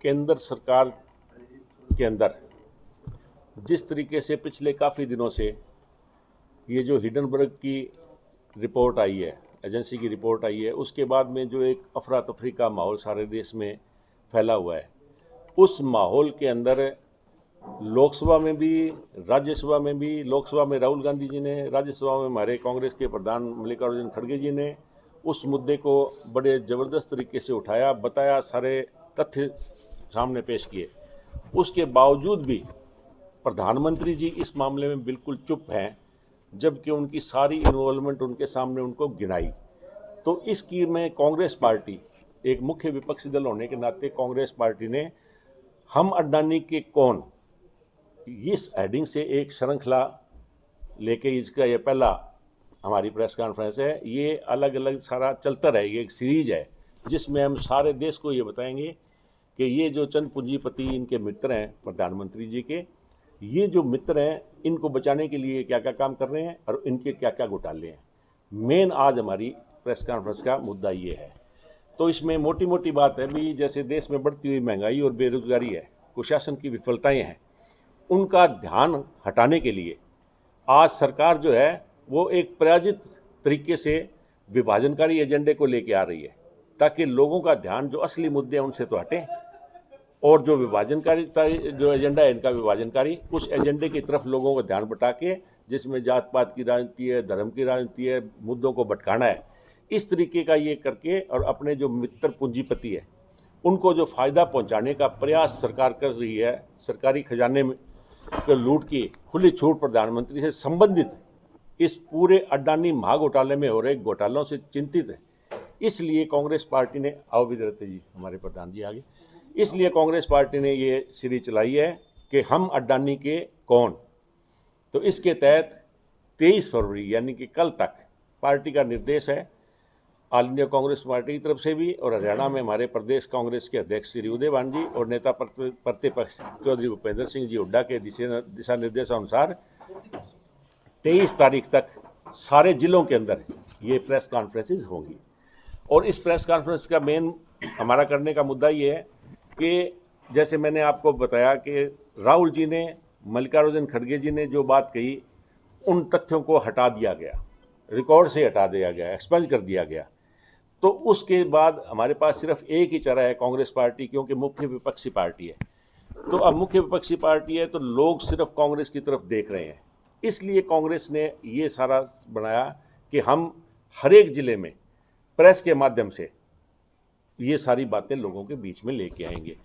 केंद्र सरकार के अंदर जिस तरीके से पिछले काफ़ी दिनों से ये जो हिडनबर्ग की रिपोर्ट आई है, एजेंसी की रिपोर्ट आई है, उसके बाद में जो एक अफरा तफरी का माहौल सारे देश में फैला हुआ है, उस माहौल के अंदर लोकसभा में भी, राज्यसभा में भी, लोकसभा में राहुल गांधी जी ने, राज्यसभा में हमारे कांग्रेस के प्रधान मल्लिकार्जुन खड़गे जी ने उस मुद्दे को बड़े ज़बरदस्त तरीके से उठाया, बताया, सारे तथ्य सामने पेश किए। उसके बावजूद भी प्रधानमंत्री जी इस मामले में बिल्कुल चुप हैं, जबकि उनकी सारी इन्वॉल्वमेंट उनके सामने उनको गिनाई। तो इसकी में कांग्रेस पार्टी, एक मुख्य विपक्षी दल होने के नाते कांग्रेस पार्टी ने हम अडानी के कौन, इस हेडिंग से एक श्रृंखला लेके, इसका ये पहला हमारी प्रेस कॉन्फ्रेंस है। ये अलग अलग सारा चलता रहेगा, एक सीरीज है जिसमें हम सारे देश को ये बताएंगे कि ये जो चंद पूंजीपति इनके मित्र हैं प्रधानमंत्री जी के, ये जो मित्र हैं इनको बचाने के लिए क्या क्या काम कर रहे हैं और इनके क्या क्या घोटाले हैं। मेन आज हमारी प्रेस कॉन्फ्रेंस का मुद्दा ये है। तो इसमें मोटी मोटी बात है भी, जैसे देश में बढ़ती हुई महंगाई और बेरोजगारी है, कुशासन की विफलताएं हैं, उनका ध्यान हटाने के लिए आज सरकार जो है वो एक प्रायोजित तरीके से विभाजनकारी एजेंडे को लेके आ रही है, ताकि लोगों का ध्यान जो असली मुद्दे हैं उनसे तो हटे और जो विभाजनकारी जो एजेंडा है इनका विभाजनकारी, उस एजेंडे की तरफ लोगों का ध्यान बटा के, जिसमें जात पात की राजनीति है, धर्म की राजनीति है, मुद्दों को भटकाना है, इस तरीके का ये करके और अपने जो मित्र पूंजीपति है उनको जो फ़ायदा पहुंचाने का प्रयास सरकार कर रही है, सरकारी खजाने में लूट की खुली छूट प्रधानमंत्री से संबंधित इस पूरे अडानी महाघोटाले में हो रहे घोटालों से चिंतित है। इसलिए कांग्रेस पार्टी ने, आओ विद्यार्थी जी हमारे प्रधान जी आगे, इसलिए कांग्रेस पार्टी ने ये सीरीज चलाई है कि हम अडानी के कौन। तो इसके तहत 23 फरवरी यानी कि कल तक पार्टी का निर्देश है ऑल इंडिया कांग्रेस पार्टी की तरफ से भी, और हरियाणा में हमारे प्रदेश कांग्रेस के अध्यक्ष श्री उदयभान जी और नेता प्रतिपक्ष चौधरी भूपेंद्र सिंह जी हुड्डा के दिशा निर्देशानुसार 23 तारीख तक सारे जिलों के अंदर ये प्रेस कॉन्फ्रेंसेज होंगी। और इस प्रेस कॉन्फ्रेंस का मेन हमारा करने का मुद्दा ये है कि जैसे मैंने आपको बताया कि राहुल जी ने, मल्लिकार्जुन खड़गे जी ने जो बात कही, उन तथ्यों को हटा दिया गया, रिकॉर्ड से हटा दिया गया, एक्सपंज कर दिया गया। तो उसके बाद हमारे पास सिर्फ एक ही चारा है कांग्रेस पार्टी, क्योंकि मुख्य विपक्षी पार्टी है। तो अब मुख्य विपक्षी पार्टी है तो लोग सिर्फ कांग्रेस की तरफ देख रहे हैं। इसलिए कांग्रेस ने ये सारा बनाया कि हम हर एक ज़िले में प्रेस के माध्यम से ये सारी बातें लोगों के बीच में लेके आएंगे।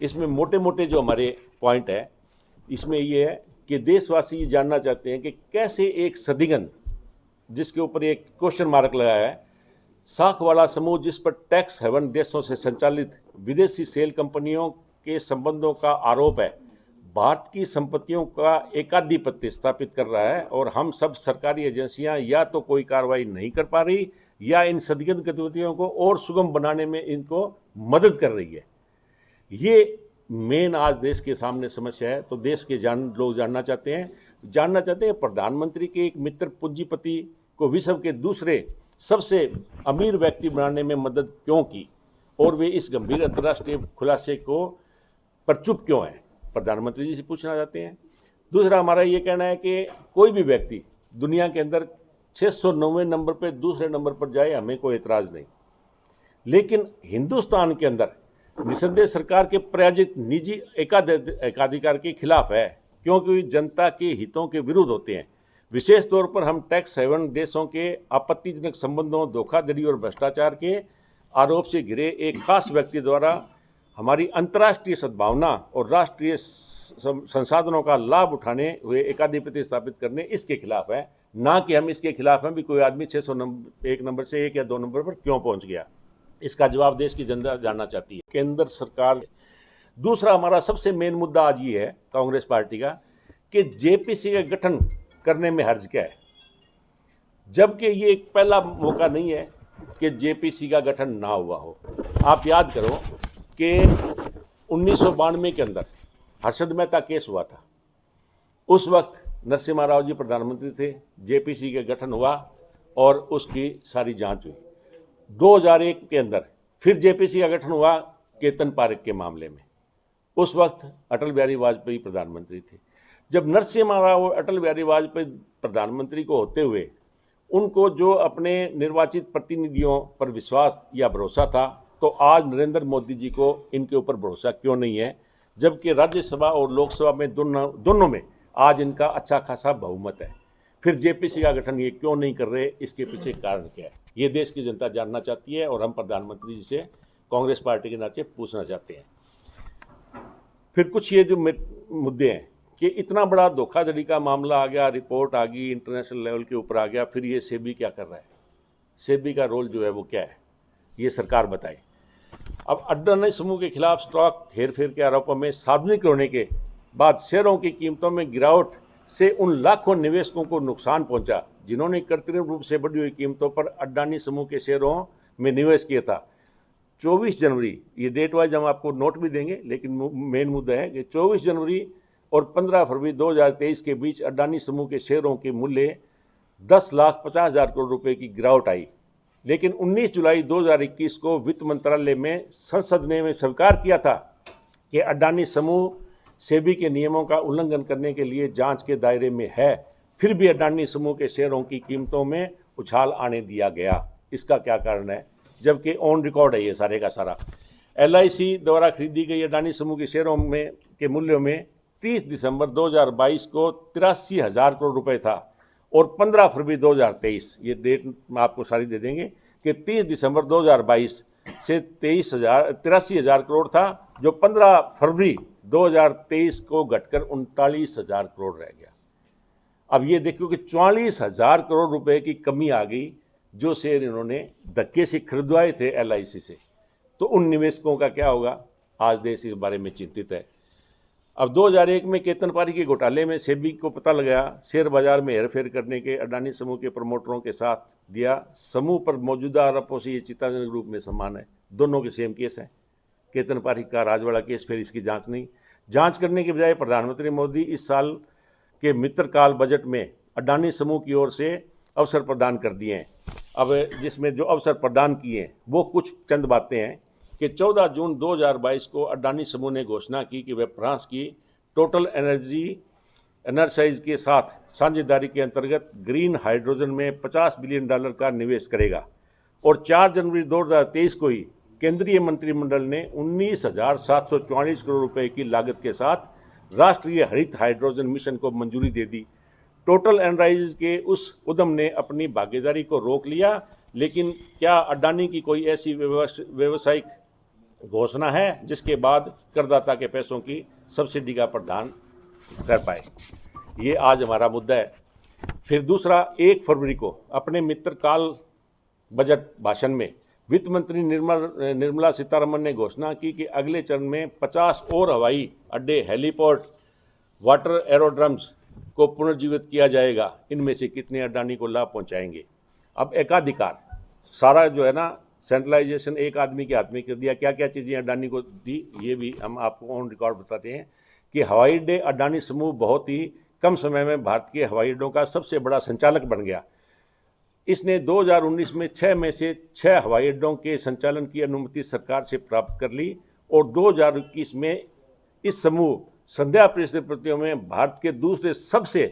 इसमें मोटे मोटे जो हमारे पॉइंट है, इसमें ये है कि देशवासी ये जानना चाहते हैं कि कैसे एक सदिगंध, जिसके ऊपर एक क्वेश्चन मार्क लगाया है, साख वाला समूह जिस पर टैक्स हेवन देशों से संचालित विदेशी सेल कंपनियों के संबंधों का आरोप है, भारत की संपत्तियों का एकाधिपत्य स्थापित कर रहा है और हम सब सरकारी एजेंसियां या तो कोई कार्रवाई नहीं कर पा रही या इन सदिग्ध गतिविधियों को और सुगम बनाने में इनको मदद कर रही है। ये मेन आज देश के सामने समस्या है। तो देश के लोग जानना चाहते हैं प्रधानमंत्री के एक मित्र पूंजीपति को विश्व के दूसरे सबसे अमीर व्यक्ति बनाने में मदद क्यों की, और वे इस गंभीर अंतर्राष्ट्रीय खुलासे को पर चुप क्यों है, प्रधानमंत्री जी से पूछना चाहते हैं। दूसरा हमारा ये कहना है कि कोई भी व्यक्ति दुनिया के अंदर 690 नंबर पर दूसरे नंबर पर जाए, हमें कोई एतराज़ नहीं, लेकिन हिंदुस्तान के अंदर निसंदेह सरकार के प्रायोजित निजी एकाधिकार के खिलाफ है, क्योंकि जनता के हितों के विरुद्ध होते हैं। विशेष तौर पर हम टैक्स हेवन देशों के आपत्तिजनक संबंधों, धोखाधड़ी और भ्रष्टाचार के आरोप से घिरे एक खास व्यक्ति द्वारा हमारी अंतर्राष्ट्रीय सद्भावना और राष्ट्रीय संसाधनों का लाभ उठाने हुए एकाधिपत्य स्थापित करने, इसके खिलाफ है, ना कि हम इसके खिलाफ हैं भी कोई आदमी 601 नंबर से 1 या 2 नंबर पर क्यों पहुंच गया। इसका जवाब देश की जनता जानना चाहती है, केंद्र सरकार। दूसरा हमारा सबसे मेन मुद्दा आज ये है कांग्रेस पार्टी का कि जेपीसी का गठन करने में हर्ज क्या है, जबकि ये एक पहला मौका नहीं है कि जेपीसी का गठन ना हुआ हो। आप याद करो कि 1992 के अंदर हर्षद मेहता केस हुआ था, उस वक्त नरसिम्हा राव जी प्रधानमंत्री थे, जेपीसी का गठन हुआ और उसकी सारी जांच हुई। 2001 के अंदर फिर जेपीसी का गठन हुआ केतन पारेख के मामले में, उस वक्त अटल बिहारी वाजपेयी प्रधानमंत्री थे। जब नरसिम्हा राव और अटल बिहारी वाजपेयी प्रधानमंत्री को होते हुए उनको जो अपने निर्वाचित प्रतिनिधियों पर विश्वास या भरोसा था, तो आज नरेंद्र मोदी जी को इनके ऊपर भरोसा क्यों नहीं है, जबकि राज्यसभा और लोकसभा में दोनों में आज इनका अच्छा खासा बहुमत है। फिर जेपीसी का गठन ये क्यों नहीं कर रहे, इसके पीछे कारण क्या है, ये देश की जनता जानना चाहती है और हम प्रधानमंत्री जी से कांग्रेस पार्टी के नाते पूछना चाहते हैं। फिर कुछ ये जो मुद्दे हैं कि इतना बड़ा धोखाधड़ी का मामला आ गया, रिपोर्ट आ गई, इंटरनेशनल लेवल के ऊपर आ गया, फिर ये सेबी क्या कर रहा है, सेबी का रोल जो है वो क्या है, ये सरकार बताए। अब अडानी समूह के खिलाफ स्टॉक हेरफेर के आरोपों में सार्वजनिक होने के बाद शेयरों की कीमतों में गिरावट से उन लाखों निवेशकों को नुकसान पहुंचा जिन्होंने कृत्रिम रूप से बढ़ी हुई कीमतों पर अडानी समूह के शेयरों में निवेश किया था। 24 जनवरी, ये डेट वाइज हम आपको नोट भी देंगे, लेकिन मेन मुद्दा है कि 24 जनवरी और 15 फरवरी 2023 के बीच अडानी समूह के शेयरों के मूल्य 10,50,000 करोड़ रुपए की गिरावट आई। लेकिन 19 जुलाई 2021 को वित्त मंत्रालय में संसद ने स्वीकार किया था कि अडानी समूह सेबी के नियमों का उल्लंघन करने के लिए जांच के दायरे में है। फिर भी अडानी समूह के शेयरों की कीमतों में उछाल आने दिया गया। इसका क्या कारण है, जबकि ऑन रिकॉर्ड है ये सारे का सारा। LIC द्वारा खरीदी गई अडानी समूह के शेयरों में के मूल्यों में 30 दिसंबर 2022 को 83,000 करोड़ रुपए था और 15 फरवरी 2023, ये डेट में आपको सारी दे देंगे कि 30 दिसंबर 2022 से 83,000 करोड़ था, जो 15 फरवरी 2023 को घटकर 39,000 करोड़ रह गया। अब ये देखो कि 44,000 करोड़ रुपए की कमी आ गई, जो शेयर इन्होंने धक्के से खरीदवाए थे LIC से। तो उन निवेशकों का क्या होगा, आज देश इस बारे में चिंतित है। अब 2001 में केतन पारी के घोटाले में सेबी को पता लगा शेयर बाजार में हेरफेर करने के अडानी समूह के प्रमोटरों के साथ दिया समूह पर मौजूदा आरोपों से ये चिंताजनक रूप में समान है। दोनों के सेम केस है, केतन पारी का राजवाड़ा केस, फिर इसकी जांच नहीं। जांच करने के बजाय प्रधानमंत्री मोदी इस साल के मित्रकाल बजट में अडानी समूह की ओर से अवसर प्रदान कर दिए हैं। अब जिसमें जो अवसर प्रदान किए हैं वो कुछ चंद बातें हैं कि 14 जून 2022 को अडानी समूह ने घोषणा की कि वह फ्रांस की टोटल एनर्जाइज के साथ साझेदारी के अंतर्गत ग्रीन हाइड्रोजन में $50 बिलियन का निवेश करेगा। और 4 जनवरी 2023 को ही केंद्रीय मंत्रिमंडल ने 19,744 करोड़ रुपए की लागत के साथ राष्ट्रीय हरित हाइड्रोजन मिशन को मंजूरी दे दी। टोटल एनर्जाइज के उस उद्यम ने अपनी भागीदारी को रोक लिया, लेकिन क्या अडानी की कोई ऐसी व्यवसायिक घोषणा है जिसके बाद करदाता के पैसों की सब्सिडी का प्रावधान कर पाए? ये आज हमारा मुद्दा है। फिर दूसरा, 1 फरवरी को अपने मित्रकाल बजट भाषण में वित्त मंत्री निर्मला सीतारमण ने घोषणा की कि अगले चरण में 50 और हवाई अड्डे, हेलीपोर्ट, वाटर एरोड्रम्स को पुनर्जीवित किया जाएगा। इनमें से कितने अडानी को लाभ पहुंचाएंगे? अब एकाधिकार सारा जो है ना, सेंट्रलाइजेशन एक आदमी के हाथ में कर दिया। क्या क्या चीज़ें अडानी को दी, ये भी हम आपको ऑन रिकॉर्ड बताते हैं कि हवाई अड्डे, अडानी समूह बहुत ही कम समय में भारत के हवाई अड्डों का सबसे बड़ा संचालक बन गया। इसने 2019 में 6 में से 6 हवाई अड्डों के संचालन की अनुमति सरकार से प्राप्त कर ली और 2021 में इस समूह संध्या परिस्थितियों में भारत के दूसरे सबसे,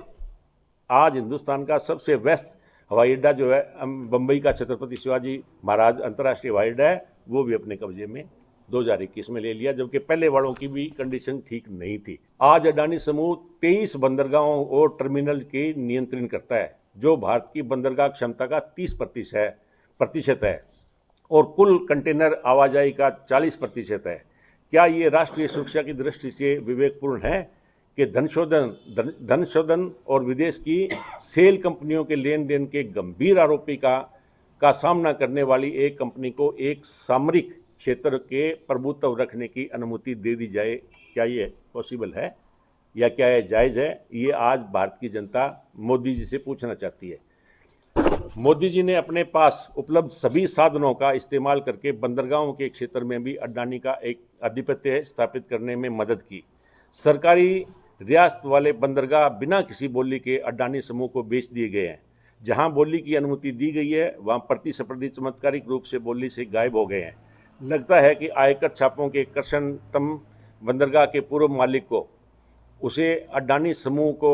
आज हिंदुस्तान का सबसे व्यस्त हवाई अड्डा जो है बम्बई का छत्रपति शिवाजी महाराज अंतर्राष्ट्रीय हवाई अड्डा है, वो भी अपने कब्जे में 2021 में ले लिया, जबकि पहले वालों की भी कंडीशन ठीक नहीं थी। आज अडानी समूह 23 बंदरगाहों और टर्मिनल के नियंत्रण करता है, जो भारत की बंदरगाह क्षमता का 30% है और कुल कंटेनर आवाजाही का 40% है। क्या ये राष्ट्रीय सुरक्षा की दृष्टि से विवेकपूर्ण है कि धन शोधन और विदेश की सेल कंपनियों के लेन देन के गंभीर आरोपी का सामना करने वाली एक कंपनी को एक सामरिक क्षेत्र के प्रभुत्व रखने की अनुमति दे दी जाए? क्या ये पॉसिबल है या क्या ये जायज़ है? ये आज भारत की जनता मोदी जी से पूछना चाहती है। मोदी जी ने अपने पास उपलब्ध सभी साधनों का इस्तेमाल करके बंदरगाहों के क्षेत्र में भी अडानी का एक आधिपत्य स्थापित करने में मदद की। सरकारी रियासत वाले बंदरगाह बिना किसी बोली के अडानी समूह को बेच दिए गए हैं। जहां बोली की अनुमति दी गई है, वहां प्रतिस्पर्धी चमत्कारिक रूप से बोली से गायब हो गए हैं। लगता है कि आयकर छापों के कृषणतम बंदरगाह के पूर्व मालिक को उसे अडानी समूह को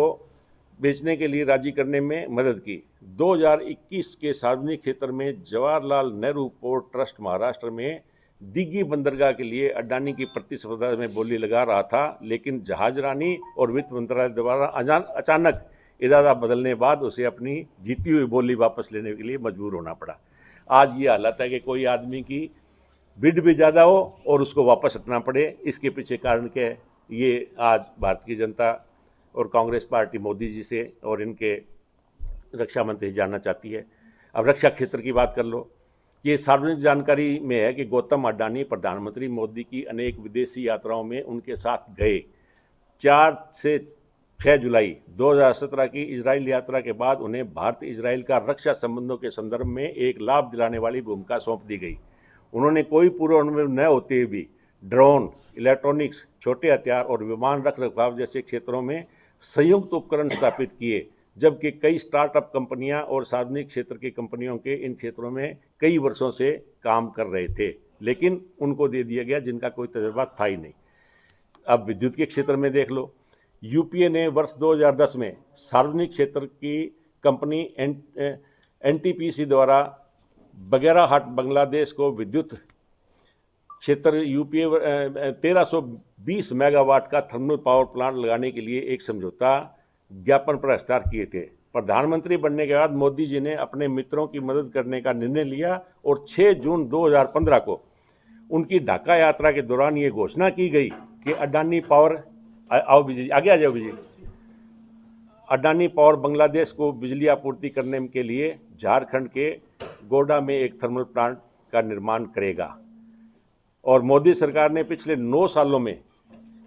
बेचने के लिए राजी करने में मदद की। 2021 के सार्वजनिक क्षेत्र में जवाहरलाल नेहरू पोर्ट ट्रस्ट महाराष्ट्र में दिग्गी बंदरगाह के लिए अडानी की प्रतिस्पर्धा में बोली लगा रहा था, लेकिन जहाजरानी और वित्त मंत्रालय द्वारा अचानक इरादा बदलने बाद उसे अपनी जीती हुई बोली वापस लेने के लिए मजबूर होना पड़ा। आज ये हालत है कि कोई आदमी की बिड भी ज़्यादा हो और उसको वापस हटना पड़े। इसके पीछे कारण क्या है, ये आज भारतीय जनता और कांग्रेस पार्टी मोदी जी से और इनके रक्षा मंत्री जानना चाहती है। अब रक्षा क्षेत्र की बात कर लो। ये सार्वजनिक जानकारी में है कि गौतम अडानी प्रधानमंत्री मोदी की अनेक विदेशी यात्राओं में उनके साथ गए। 4 से 6 जुलाई 2017 की इजराइल यात्रा के बाद उन्हें भारत इजराइल का रक्षा संबंधों के संदर्भ में एक लाभ दिलाने वाली भूमिका सौंप दी गई। उन्होंने कोई पूर्व अनुभव न होते हुए भी ड्रोन, इलेक्ट्रॉनिक्स, छोटे हथियार और विमान रखरखाव जैसे क्षेत्रों में संयुक्त उपकरण स्थापित किए, जबकि कई स्टार्टअप कंपनियां और सार्वजनिक क्षेत्र की कंपनियों के इन क्षेत्रों में कई वर्षों से काम कर रहे थे, लेकिन उनको दे दिया गया जिनका कोई तजुर्बा था ही नहीं। अब विद्युत के क्षेत्र में देख लो। यूपीए ने वर्ष 2010 में सार्वजनिक क्षेत्र की कंपनी एनटीपीसी द्वारा बगैराहाट बांग्लादेश को विद्युत क्षेत्र यूपीए 1320 मेगावाट का थर्मल पावर प्लांट लगाने के लिए एक समझौता ज्ञापन पर हस्ताक्षर किए थे। प्रधानमंत्री बनने के बाद मोदी जी ने अपने मित्रों की मदद करने का निर्णय लिया और 6 जून 2015 को उनकी ढाका यात्रा के दौरान ये घोषणा की गई कि अडानी पावर आगे आ जाओ विजय। अडानी पावर बांग्लादेश को बिजली आपूर्ति करने के लिए झारखंड के गोड्डा में एक थर्मल प्लांट का निर्माण करेगा। और मोदी सरकार ने पिछले 9 सालों में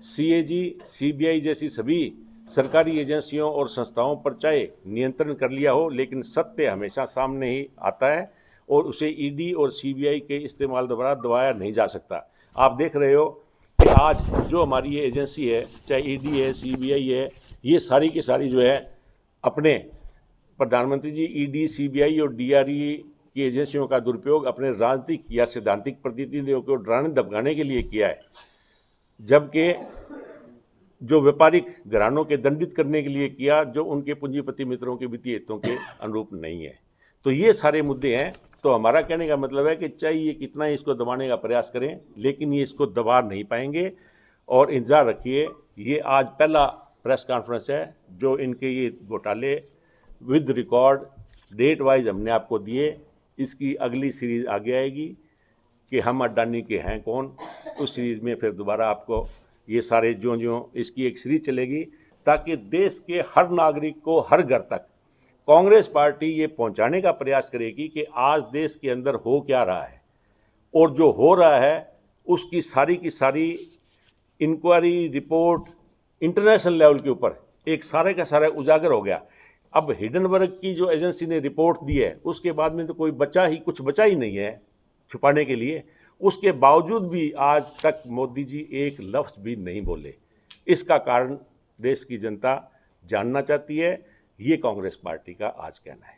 सीएजी, सीबीआई जैसी सभी सरकारी एजेंसियों और संस्थाओं पर चाहे नियंत्रण कर लिया हो, लेकिन सत्य हमेशा सामने ही आता है और उसे ईडी और सीबीआई के इस्तेमाल द्वारा दबाया नहीं जा सकता। आप देख रहे हो कि आज जो हमारी ये एजेंसी है, चाहे ईडी है, सीबीआई है, ये सारी की सारी जो है अपने प्रधानमंत्री जी ईडी, सीबीआई और डीआरई की एजेंसियों का दुरुपयोग अपने राजनीतिक या सैद्धांतिक प्रतिनिधियों को डराने धमकाने के लिए किया है, जबकि जो व्यापारिक घरानों के दंडित करने के लिए किया, जो उनके पूंजीपति मित्रों के वित्तीय हितों के अनुरूप नहीं है। तो ये सारे मुद्दे हैं। तो हमारा कहने का मतलब है कि चाहे ये कितना ही इसको दबाने का प्रयास करें, लेकिन ये इसको दबा नहीं पाएंगे। और इंतजार रखिए, ये आज पहला प्रेस कॉन्फ्रेंस है जो इनके ये घोटाले विद रिकॉर्ड डेट वाइज हमने आपको दिए। इसकी अगली सीरीज़ आगे आएगी कि हम अडानी के हैं कौन। उस सीरीज़ में फिर दोबारा आपको ये सारे जो इसकी एक सीरीज चलेगी, ताकि देश के हर नागरिक को हर घर तक कांग्रेस पार्टी ये पहुंचाने का प्रयास करेगी कि आज देश के अंदर हो क्या रहा है, और जो हो रहा है उसकी सारी की सारी इंक्वायरी रिपोर्ट इंटरनेशनल लेवल के ऊपर एक सारे का सारा उजागर हो गया। अब हिडनबर्ग की जो एजेंसी ने रिपोर्ट दी है, उसके बाद में तो कुछ बचा ही नहीं है छुपाने के लिए। उसके बावजूद भी आज तक मोदी जी एक लफ्ज़ भी नहीं बोले। इसका कारण देश की जनता जानना चाहती है। ये कांग्रेस पार्टी का आज कहना है।